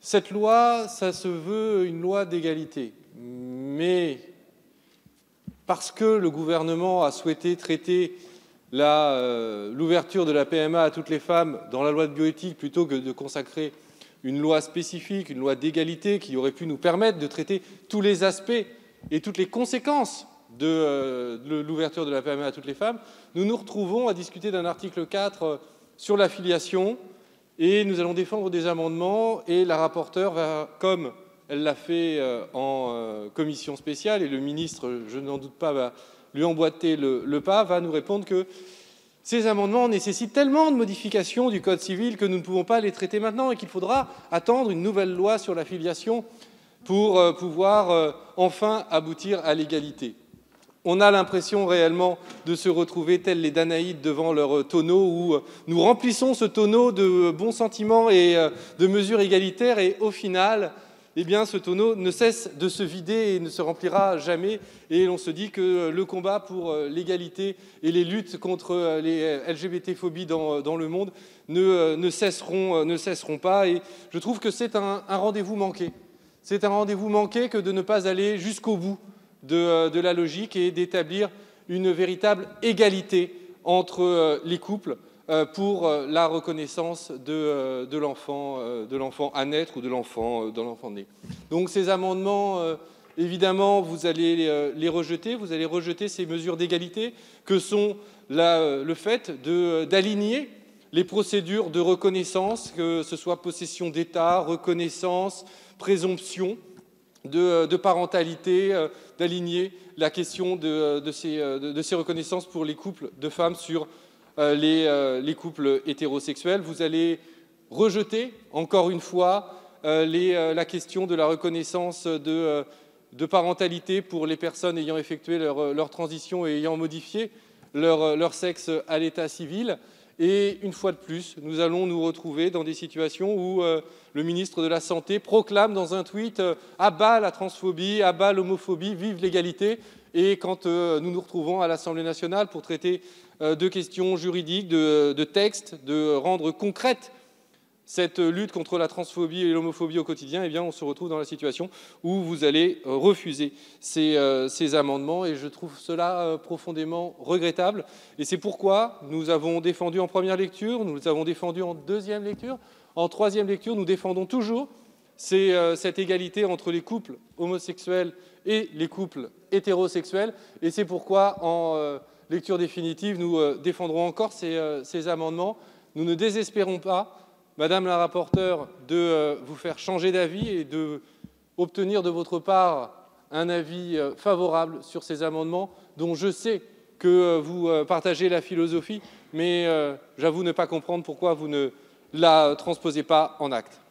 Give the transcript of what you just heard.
Cette loi, ça se veut une loi d'égalité, mais parce que le gouvernement a souhaité traiter l'ouverture de la PMA à toutes les femmes dans la loi de bioéthique plutôt que de consacrer une loi spécifique, une loi d'égalité qui aurait pu nous permettre de traiter tous les aspects et toutes les conséquences de l'ouverture de la PMA à toutes les femmes, nous nous retrouvons à discuter d'un article 4 sur la filiation et nous allons défendre des amendements et la rapporteure va, comme elle l'a fait en commission spéciale et le ministre, je n'en doute pas, va lui emboîter le pas, va nous répondre que ces amendements nécessitent tellement de modifications du Code civil que nous ne pouvons pas les traiter maintenant et qu'il faudra attendre une nouvelle loi sur la filiation pour pouvoir enfin aboutir à l'égalité. On a l'impression réellement de se retrouver tels les Danaïdes devant leur tonneau où nous remplissons ce tonneau de bons sentiments et de mesures égalitaires et au final, eh bien, ce tonneau ne cesse de se vider et ne se remplira jamais. Et on se dit que le combat pour l'égalité et les luttes contre les LGBT-phobies dans le monde ne cesseront pas. Et je trouve que c'est un rendez-vous manqué. C'est un rendez-vous manqué que de ne pas aller jusqu'au bout de la logique et d'établir une véritable égalité entre les couples pour la reconnaissance de l'enfant à naître ou de l'enfant né. Donc ces amendements, évidemment, vous allez les rejeter, vous allez rejeter ces mesures d'égalité que sont le fait d'aligner les procédures de reconnaissance, que ce soit possession d'État, reconnaissance, présomption de parentalité, d'aligner la question de ces reconnaissances pour les couples de femmes sur les couples hétérosexuels. Vous allez rejeter, encore une fois, la question de la reconnaissance de parentalité pour les personnes ayant effectué leur transition et ayant modifié leur sexe à l'état civil. Et une fois de plus, nous allons nous retrouver dans des situations où le ministre de la Santé proclame dans un tweet « à bas la transphobie, à bas l'homophobie, vive l'égalité ». Et quand nous nous retrouvons à l'Assemblée nationale pour traiter de questions juridiques, de textes, de rendre concrète cette lutte contre la transphobie et l'homophobie au quotidien, eh bien, on se retrouve dans la situation où vous allez refuser ces amendements et je trouve cela profondément regrettable. Et c'est pourquoi nous avons défendu en première lecture, nous les avons défendus en deuxième lecture, en troisième lecture, nous défendons toujours cette égalité entre les couples homosexuels et les couples hétérosexuels. Et c'est pourquoi, en lecture définitive, nous défendrons encore ces amendements. Nous ne désespérons pas, Madame la rapporteure, de vous faire changer d'avis et d'obtenir de votre part un avis favorable sur ces amendements dont je sais que vous partagez la philosophie, mais j'avoue ne pas comprendre pourquoi vous ne la transposez pas en actes.